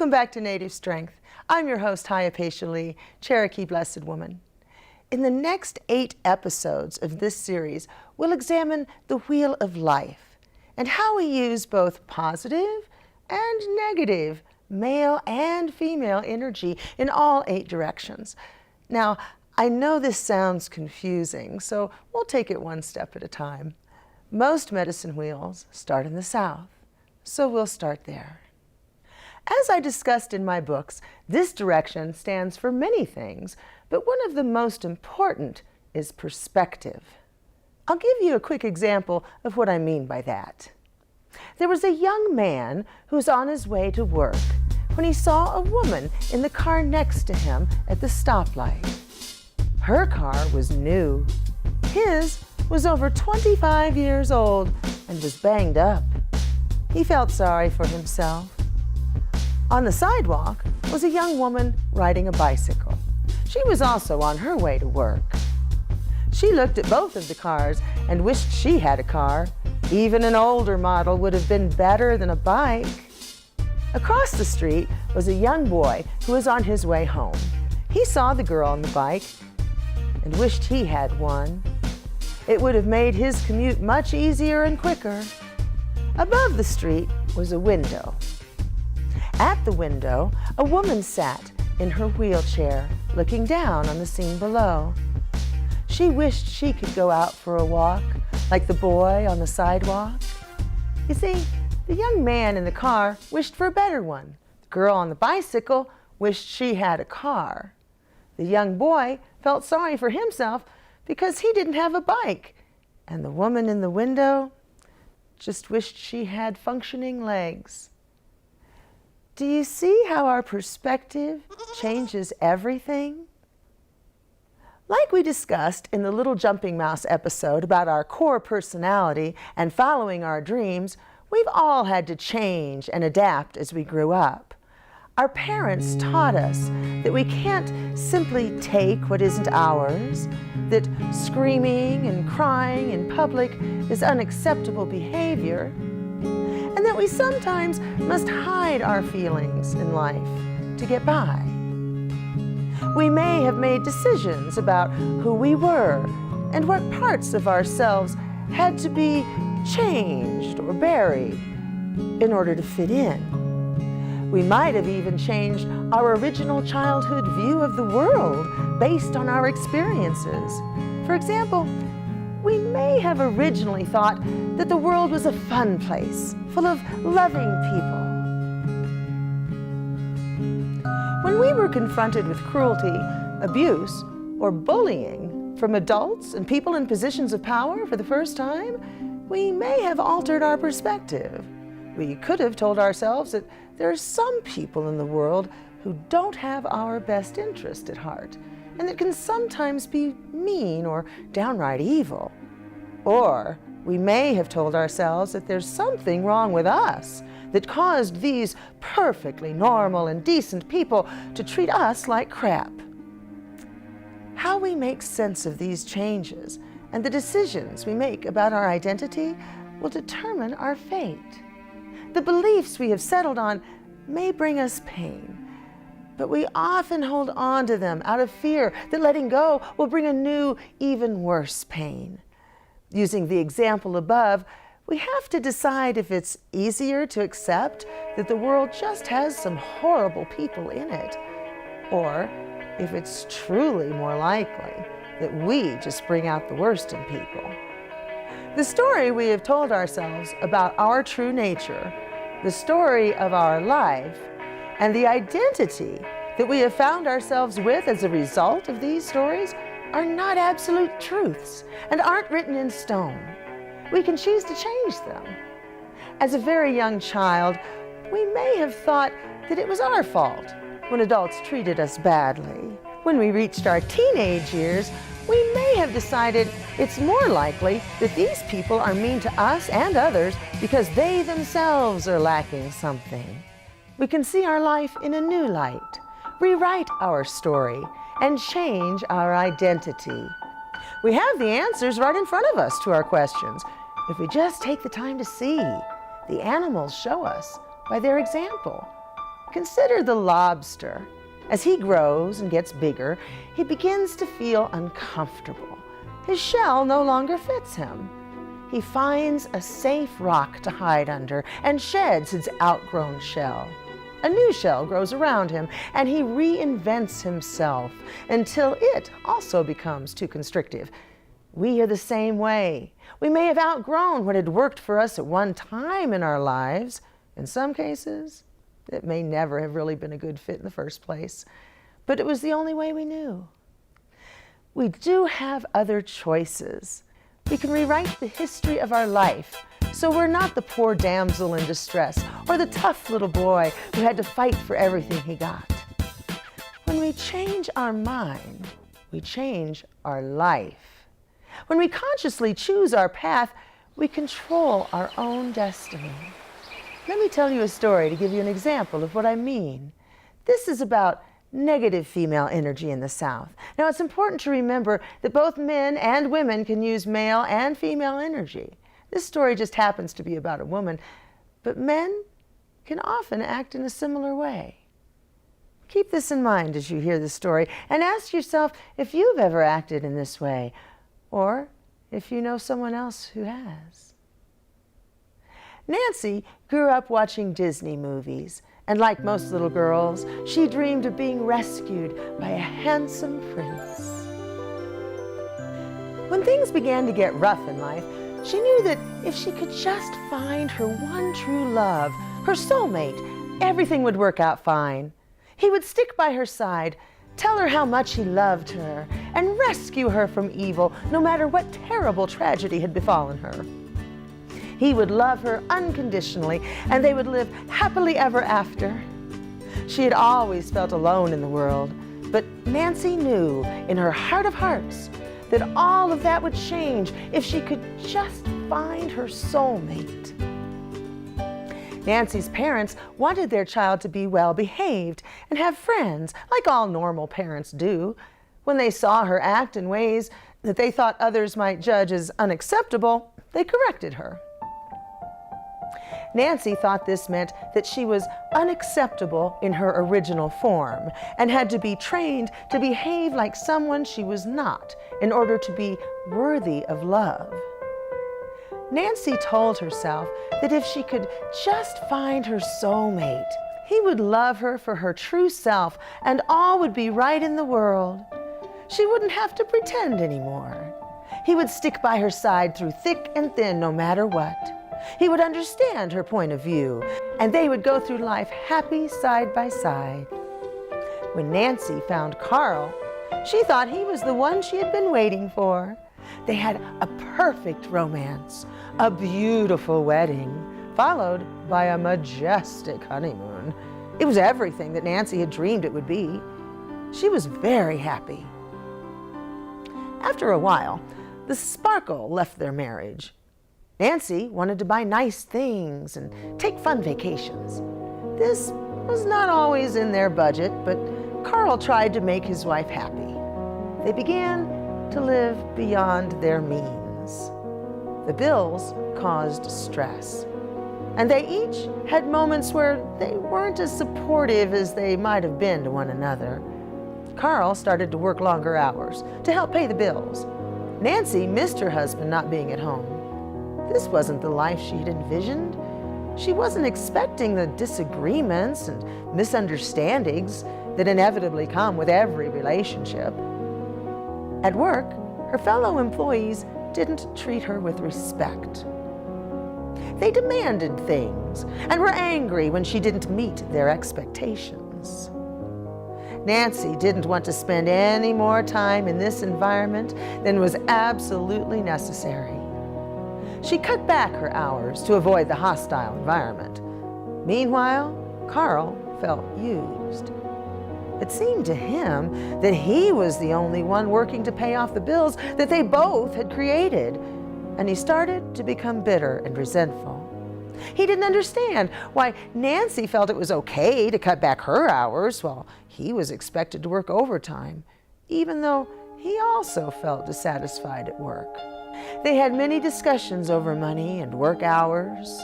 Welcome back to Native Strength. I'm your host, Hayapecia Lee, Cherokee Blessed Woman. In the next 8 episodes of this series, we'll examine the wheel of life and how we use both positive and negative male and female energy in all 8 directions. Now, I know this sounds confusing, so we'll take it one step at a time. Most medicine wheels start in the south, so we'll start there. As I discussed in my books, this direction stands for many things, but one of the most important is perspective. I'll give you a quick example of what I mean by that. There was a young man who was on his way to work when he saw a woman in the car next to him at the stoplight. Her car was new. His was over 25 years old and was banged up. He felt sorry for himself. On the sidewalk was a young woman riding a bicycle. She was also on her way to work. She looked at both of the cars and wished she had a car. Even an older model would have been better than a bike. Across the street was a young boy who was on his way home. He saw the girl on the bike and wished he had one. It would have made his commute much easier and quicker. Above the street was a window. At the window, a woman sat in her wheelchair, looking down on the scene below. She wished she could go out for a walk, like the boy on the sidewalk. You see, the young man in the car wished for a better one. The girl on the bicycle wished she had a car. The young boy felt sorry for himself because he didn't have a bike. And the woman in the window just wished she had functioning legs. Do you see how our perspective changes everything? Like we discussed in the Little Jumping Mouse episode about our core personality and following our dreams, we've all had to change and adapt as we grew up. Our parents taught us that we can't simply take what isn't ours, that screaming and crying in public is unacceptable behavior, and that we sometimes must hide our feelings in life to get by. We may have made decisions about who we were and what parts of ourselves had to be changed or buried in order to fit in. We might have even changed our original childhood view of the world based on our experiences. For example, we may have originally thought that the world was a fun place, full of loving people. When we were confronted with cruelty, abuse, or bullying from adults and people in positions of power for the first time, we may have altered our perspective. We could have told ourselves that there are some people in the world who don't have our best interest at heart, and that can sometimes be mean or downright evil. Or we may have told ourselves that there's something wrong with us that caused these perfectly normal and decent people to treat us like crap. How we make sense of these changes and the decisions we make about our identity will determine our fate. The beliefs we have settled on may bring us pain, but we often hold on to them out of fear that letting go will bring a new, even worse pain. Using the example above, we have to decide if it's easier to accept that the world just has some horrible people in it, or if it's truly more likely that we just bring out the worst in people. The story we have told ourselves about our true nature, the story of our life, and the identity that we have found ourselves with as a result of these stories are not absolute truths and aren't written in stone. We can choose to change them. As a very young child, we may have thought that it was our fault when adults treated us badly. When we reached our teenage years, we may have decided it's more likely that these people are mean to us and others because they themselves are lacking something. We can see our life in a new light, rewrite our story, and change our identity. We have the answers right in front of us to our questions if we just take the time to see. The animals show us by their example. Consider the lobster. As he grows and gets bigger, he begins to feel uncomfortable. His shell no longer fits him. He finds a safe rock to hide under and sheds his outgrown shell. A new shell grows around him, and he reinvents himself until it also becomes too constrictive. We are the same way. We may have outgrown what had worked for us at one time in our lives. In some cases, it may never have really been a good fit in the first place, but it was the only way we knew. We do have other choices. We can rewrite the history of our life so we're not the poor damsel in distress or the tough little boy who had to fight for everything he got. When we change our mind, we change our life. When we consciously choose our path, we control our own destiny. Let me tell you a story to give you an example of what I mean. This is about negative female energy in the South. Now, it's important to remember that both men and women can use male and female energy. This story just happens to be about a woman, but men can often act in a similar way. Keep this in mind as you hear the story and ask yourself if you've ever acted in this way, or if you know someone else who has. Nancy grew up watching Disney movies, and like most little girls, she dreamed of being rescued by a handsome prince. When things began to get rough in life, she knew that if she could just find her one true love, her soulmate, everything would work out fine. He would stick by her side, tell her how much he loved her, and rescue her from evil, no matter what terrible tragedy had befallen her. He would love her unconditionally, and they would live happily ever after. She had always felt alone in the world, but Nancy knew in her heart of hearts that all of that would change if she could just find her soulmate. Nancy's parents wanted their child to be well behaved and have friends, like all normal parents do. When they saw her act in ways that they thought others might judge as unacceptable, they corrected her. Nancy thought this meant that she was unacceptable in her original form and had to be trained to behave like someone she was not in order to be worthy of love. Nancy told herself that if she could just find her soulmate, he would love her for her true self and all would be right in the world. She wouldn't have to pretend anymore. He would stick by her side through thick and thin no matter what. He would understand her point of view, and they would go through life happy side by side. When Nancy found Carl, she thought he was the one she had been waiting for. They had a perfect romance, a beautiful wedding, followed by a majestic honeymoon. It was everything that Nancy had dreamed it would be. She was very happy. After a while, the sparkle left their marriage. Nancy wanted to buy nice things and take fun vacations. This was not always in their budget, but Carl tried to make his wife happy. They began to live beyond their means. The bills caused stress, and they each had moments where they weren't as supportive as they might have been to one another. Carl started to work longer hours to help pay the bills. Nancy missed her husband not being at home. This wasn't the life she had envisioned. She wasn't expecting the disagreements and misunderstandings that inevitably come with every relationship. At work, her fellow employees didn't treat her with respect. They demanded things and were angry when she didn't meet their expectations. Nancy didn't want to spend any more time in this environment than was absolutely necessary. She cut back her hours to avoid the hostile environment. Meanwhile, Carl felt used. It seemed to him that he was the only one working to pay off the bills that they both had created, and he started to become bitter and resentful. He didn't understand why Nancy felt it was okay to cut back her hours while he was expected to work overtime, even though he also felt dissatisfied at work. They had many discussions over money and work hours.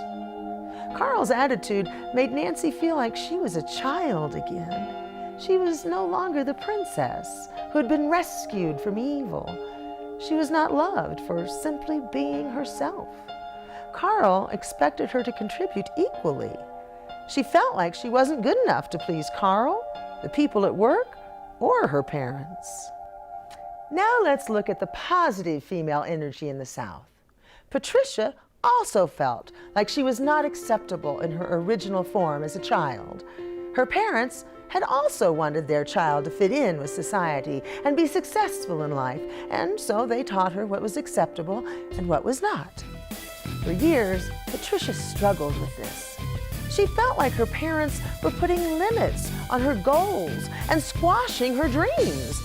Carl's attitude made Nancy feel like she was a child again. She was no longer the princess who had been rescued from evil. She was not loved for simply being herself. Carl expected her to contribute equally. She felt like she wasn't good enough to please Carl, the people at work, or her parents. Now let's look at the positive female energy in the South. Patricia also felt like she was not acceptable in her original form as a child. Her parents had also wanted their child to fit in with society and be successful in life, and so they taught her what was acceptable and what was not. For years, Patricia struggled with this. She felt like her parents were putting limits on her goals and squashing her dreams,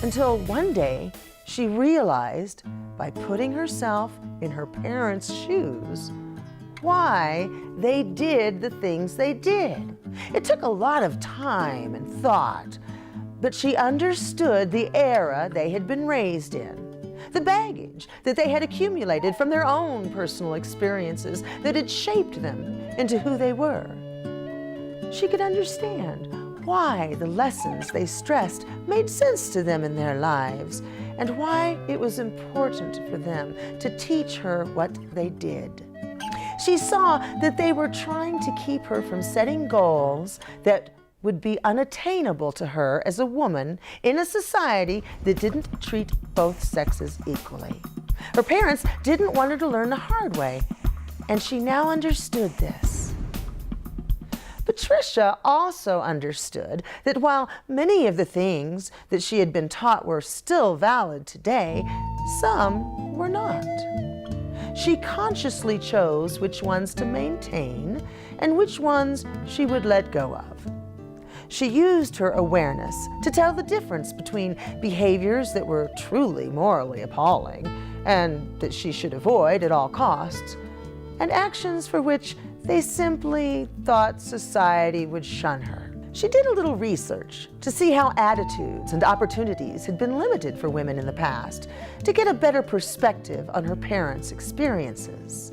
until one day she realized, by putting herself in her parents' shoes, why they did the things they did. It took a lot of time and thought, but she understood the era they had been raised in, the baggage that they had accumulated from their own personal experiences that had shaped them into who they were. She could understand why the lessons they stressed made sense to them in their lives, and why it was important for them to teach her what they did. She saw that they were trying to keep her from setting goals that would be unattainable to her as a woman in a society that didn't treat both sexes equally. Her parents didn't want her to learn the hard way, and she now understood this. Patricia also understood that while many of the things that she had been taught were still valid today, some were not. She consciously chose which ones to maintain and which ones she would let go of. She used her awareness to tell the difference between behaviors that were truly morally appalling and that she should avoid at all costs, and actions for which they simply thought society would shun her. She did a little research to see how attitudes and opportunities had been limited for women in the past, to get a better perspective on her parents' experiences.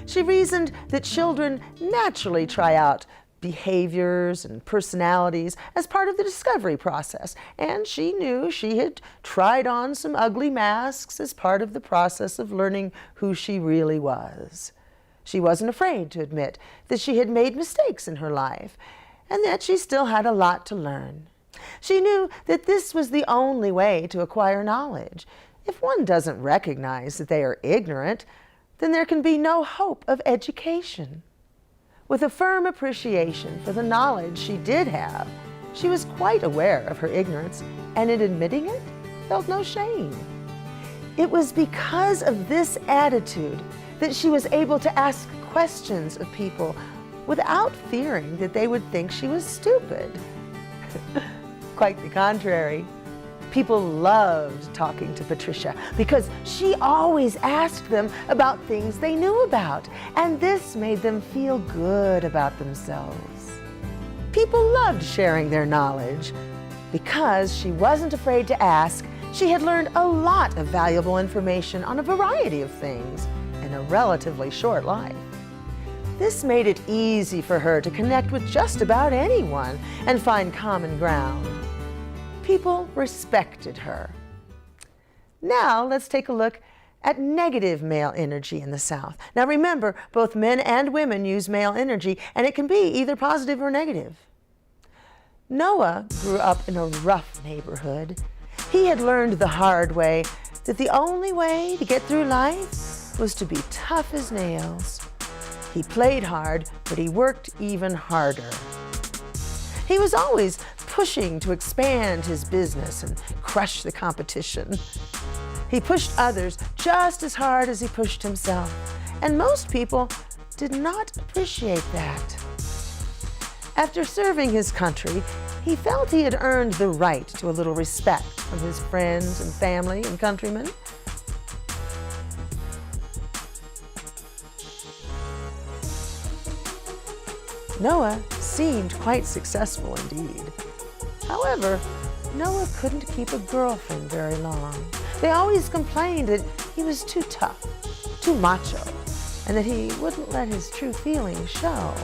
She reasoned that children naturally try out behaviors and personalities as part of the discovery process, and she knew she had tried on some ugly masks as part of the process of learning who she really was. She wasn't afraid to admit that she had made mistakes in her life, and that she still had a lot to learn. She knew that this was the only way to acquire knowledge. If one doesn't recognize that they are ignorant, then there can be no hope of education. With a firm appreciation for the knowledge she did have, she was quite aware of her ignorance, and in admitting it, felt no shame. It was because of this attitude that she was able to ask questions of people without fearing that they would think she was stupid. Quite the contrary. People loved talking to Patricia because she always asked them about things they knew about, and this made them feel good about themselves. People loved sharing their knowledge. Because she wasn't afraid to ask, she had learned a lot of valuable information on a variety of things in a relatively short life. This made it easy for her to connect with just about anyone and find common ground. People respected her. Now let's take a look at negative male energy in the South. Now remember, both men and women use male energy, and it can be either positive or negative. Noah grew up in a rough neighborhood. He had learned the hard way that the only way to get through life was to be tough as nails. He played hard, but he worked even harder. He was always pushing to expand his business and crush the competition. He pushed others just as hard as he pushed himself, and most people did not appreciate that. After serving his country, he felt he had earned the right to a little respect from his friends and family and countrymen. Noah seemed quite successful indeed. However, Noah couldn't keep a girlfriend very long. They always complained that he was too tough, too macho, and that he wouldn't let his true feelings show.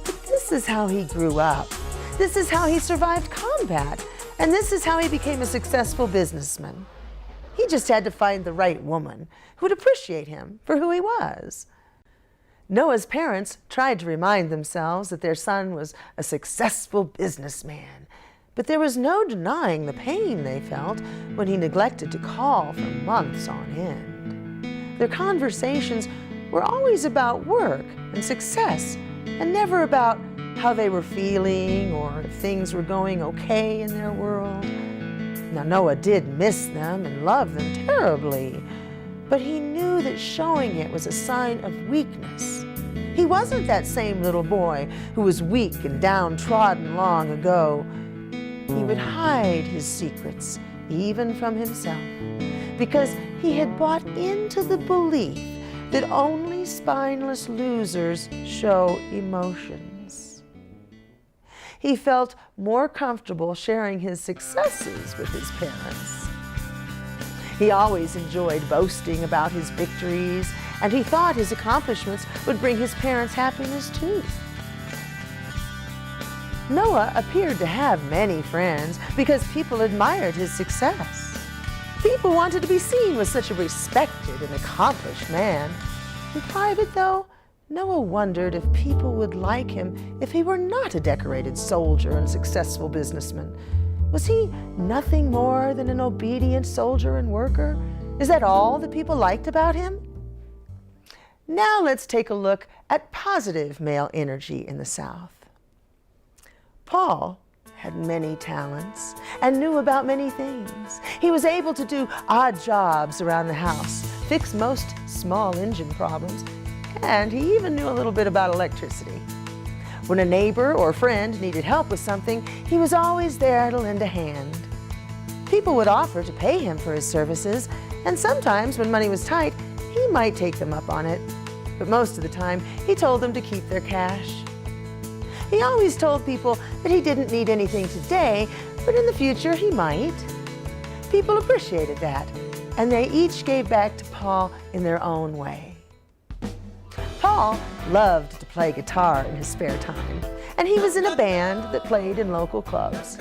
But this is how he grew up. This is how he survived combat. And this is how he became a successful businessman. He just had to find the right woman who would appreciate him for who he was. Noah's parents tried to remind themselves that their son was a successful businessman, but there was no denying the pain they felt when he neglected to call for months on end. Their conversations were always about work and success, and never about how they were feeling or if things were going okay in their world. Now, Noah did miss them and love them terribly, but he knew that showing it was a sign of weakness. He wasn't that same little boy who was weak and downtrodden long ago. He would hide his secrets, even from himself, because he had bought into the belief that only spineless losers show emotions. He felt more comfortable sharing his successes with his parents. He always enjoyed boasting about his victories, and he thought his accomplishments would bring his parents happiness too. Noah appeared to have many friends because people admired his success. People wanted to be seen with such a respected and accomplished man. In private, though, Noah wondered if people would like him if he were not a decorated soldier and successful businessman. Was he nothing more than an obedient soldier and worker? Is that all that people liked about him? Now let's take a look at positive male energy in the South. Paul had many talents and knew about many things. He was able to do odd jobs around the house, fix most small engine problems, and he even knew a little bit about electricity. When a neighbor or friend needed help with something, he was always there to lend a hand. People would offer to pay him for his services, and sometimes when money was tight, he might take them up on it. But most of the time, he told them to keep their cash. He always told people that he didn't need anything today, but in the future he might. People appreciated that, and they each gave back to Paul in their own way. Paul loved to play guitar in his spare time, and he was in a band that played in local clubs.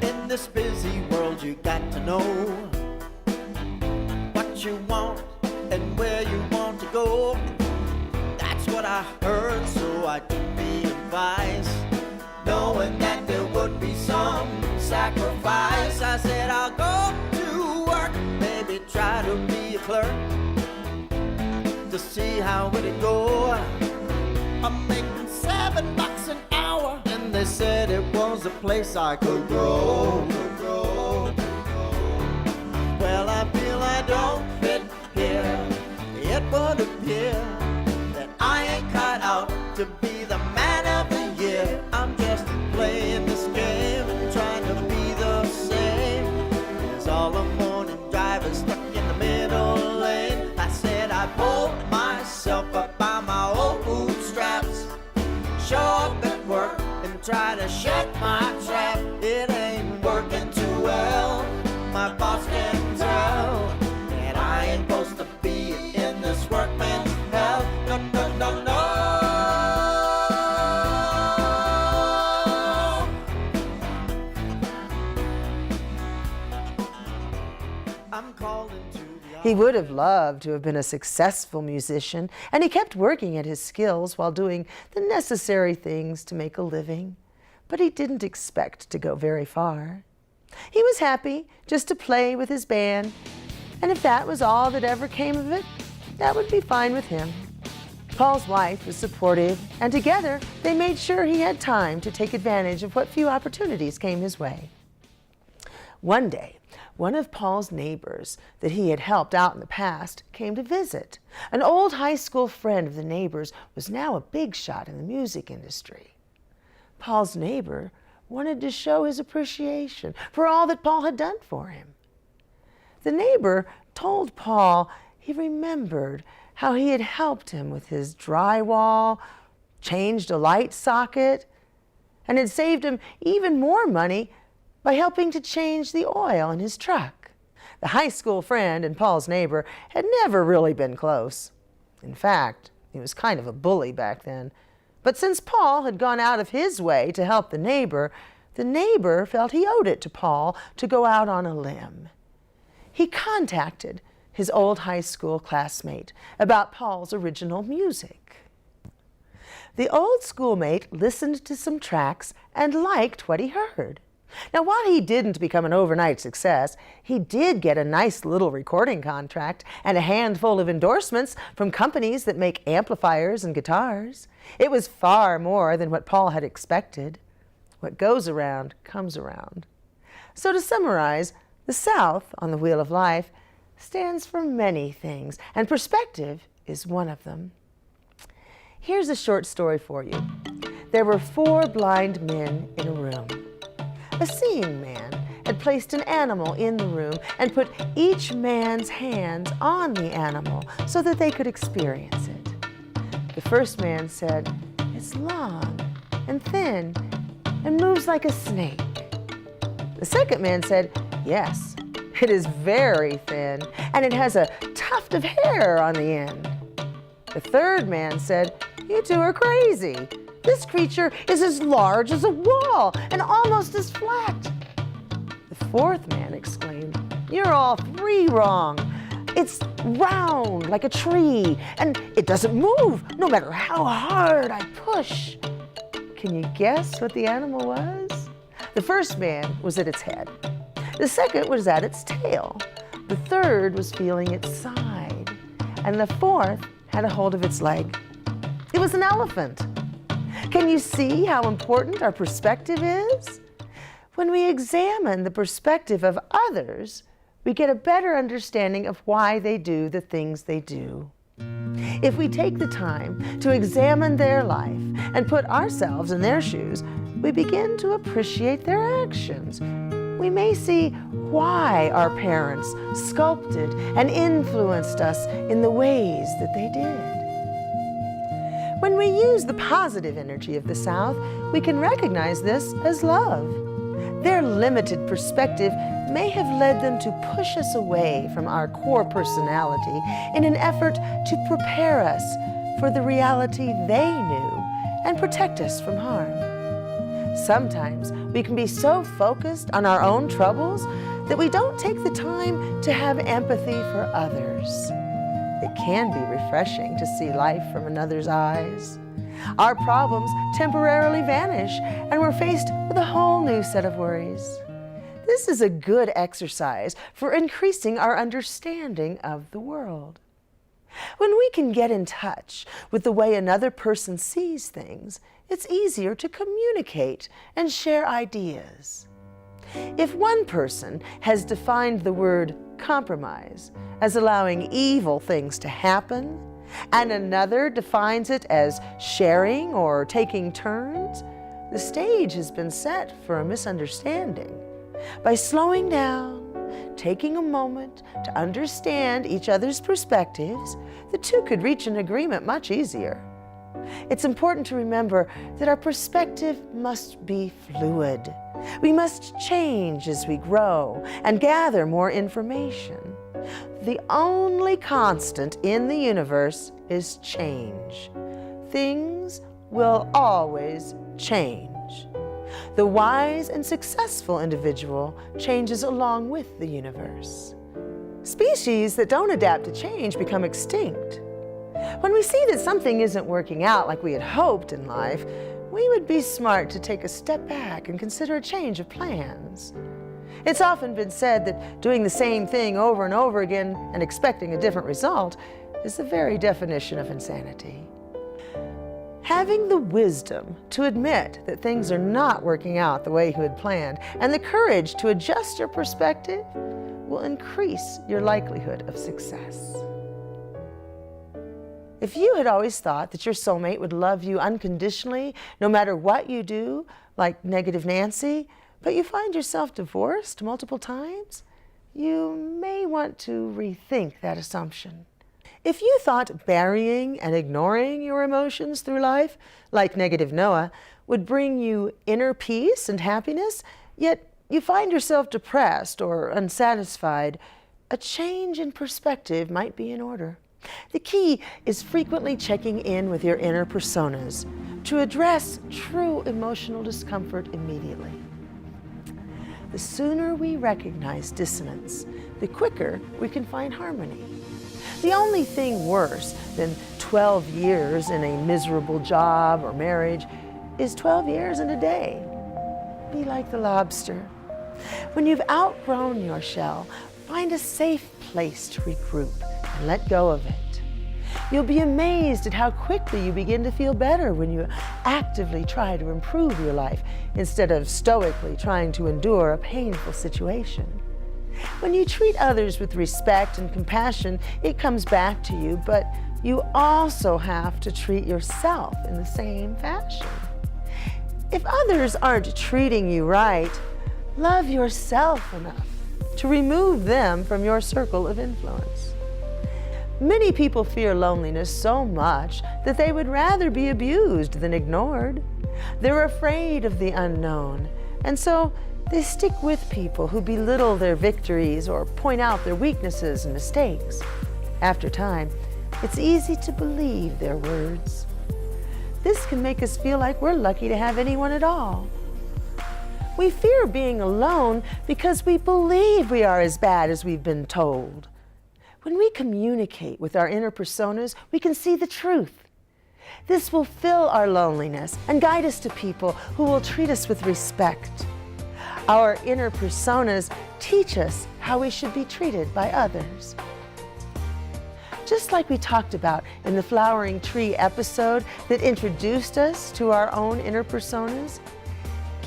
In this busy world, you got to know what you want and where you want to go. That's what I heard, so I took the advice, knowing that there would be some sacrifice. I said I'll go to work, maybe try to be a clerk, to see how it'd go. I'm making $7 an hour, and they said it was a place I could grow. Well, I feel I don't fit here. It would appear that I ain't cut out to be the man of the year. I'm just playing this game and trying to be the same as all the morning drivers stuck in the middle lane. I said I'd pull myself up by my old bootstraps, show up at work and try to shut my trap. It ain't working too well, my boss can tell that I ain't supposed to be in this workman's hell. No, no, no, no. I'm calling to He would have loved to have been a successful musician, and he kept working at his skills while doing the necessary things to make a living. But he didn't expect to go very far. He was happy just to play with his band, and if that was all that ever came of it, that would be fine with him. Paul's wife was supportive, and together they made sure he had time to take advantage of what few opportunities came his way. One day, one of Paul's neighbors that he had helped out in the past came to visit. An old high school friend of the neighbor's was now a big shot in the music industry. Paul's neighbor wanted to show his appreciation for all that Paul had done for him. The neighbor told Paul he remembered how he had helped him with his drywall, changed a light socket, and had saved him even more money by helping to change the oil in his truck. The high school friend and Paul's neighbor had never really been close. In fact, he was kind of a bully back then. But since Paul had gone out of his way to help the neighbor felt he owed it to Paul to go out on a limb. He contacted his old high school classmate about Paul's original music. The old schoolmate listened to some tracks and liked what he heard. Now, while he didn't become an overnight success, he did get a nice little recording contract and a handful of endorsements from companies that make amplifiers and guitars. It was far more than what Paul had expected. What goes around comes around. So to summarize, the South on the Wheel of Life stands for many things, and perspective is one of them. Here's a short story for you. There were 4 blind men in a room. A seeing man had placed an animal in the room and put each man's hands on the animal so that they could experience it. The first man said, "It's long and thin and moves like a snake." The second man said, "Yes, it is very thin and it has a tuft of hair on the end." The third man said, "You two are crazy. This creature is as large as a wall and almost as flat." The fourth man exclaimed, "You're all 3 wrong. It's round like a tree and it doesn't move no matter how hard I push." Can you guess what the animal was? The first man was at its head. The second was at its tail. The third was feeling its side. And the fourth had a hold of its leg. It was an elephant. Can you see how important our perspective is? When we examine the perspective of others, we get a better understanding of why they do the things they do. If we take the time to examine their life and put ourselves in their shoes, we begin to appreciate their actions. We may see why our parents sculpted and influenced us in the ways that they did. When we use the positive energy of the South, we can recognize this as love. Their limited perspective may have led them to push us away from our core personality in an effort to prepare us for the reality they knew and protect us from harm. Sometimes we can be so focused on our own troubles that we don't take the time to have empathy for others. It can be refreshing to see life from another's eyes. Our problems temporarily vanish and we're faced with a whole new set of worries. This is a good exercise for increasing our understanding of the world. When we can get in touch with the way another person sees things, it's easier to communicate and share ideas. If one person has defined the word compromise as allowing evil things to happen, and another defines it as sharing or taking turns, the stage has been set for a misunderstanding. By slowing down, taking a moment to understand each other's perspectives, the two could reach an agreement much easier. It's important to remember that our perspective must be fluid. We must change as we grow and gather more information. The only constant in the universe is change. Things will always change. The wise and successful individual changes along with the universe. Species that don't adapt to change become extinct. When we see that something isn't working out like we had hoped in life, we would be smart to take a step back and consider a change of plans. It's often been said that doing the same thing over and over again and expecting a different result is the very definition of insanity. Having the wisdom to admit that things are not working out the way you had planned and the courage to adjust your perspective will increase your likelihood of success. If you had always thought that your soulmate would love you unconditionally no matter what you do, like Negative Nancy, but you find yourself divorced multiple times, you may want to rethink that assumption. If you thought burying and ignoring your emotions through life, like Negative Noah, would bring you inner peace and happiness, yet you find yourself depressed or unsatisfied, a change in perspective might be in order. The key is frequently checking in with your inner personas to address true emotional discomfort immediately. The sooner we recognize dissonance, the quicker we can find harmony. The only thing worse than 12 years in a miserable job or marriage is 12 years in a day. Be like the lobster. When you've outgrown your shell, find a safe place to regroup and let go of it. You'll be amazed at how quickly you begin to feel better when you actively try to improve your life instead of stoically trying to endure a painful situation. When you treat others with respect and compassion, it comes back to you, but you also have to treat yourself in the same fashion. If others aren't treating you right, love yourself enough to remove them from your circle of influence. Many people fear loneliness so much that they would rather be abused than ignored. They're afraid of the unknown, and so they stick with people who belittle their victories or point out their weaknesses and mistakes. After time, it's easy to believe their words. This can make us feel like we're lucky to have anyone at all. We fear being alone because we believe we are as bad as we've been told. When we communicate with our inner personas, we can see the truth. This will fill our loneliness and guide us to people who will treat us with respect. Our inner personas teach us how we should be treated by others. Just like we talked about in the flowering tree episode that introduced us to our own inner personas,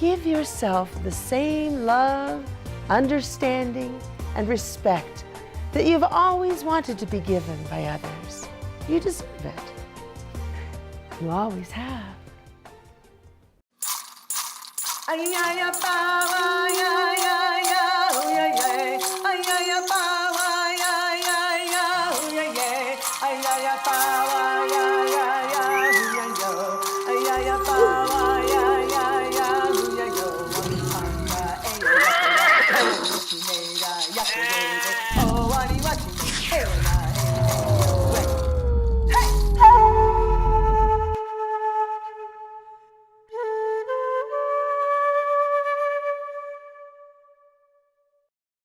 give yourself the same love, understanding, and respect that you've always wanted to be given by others. You deserve it. You always have. Oh,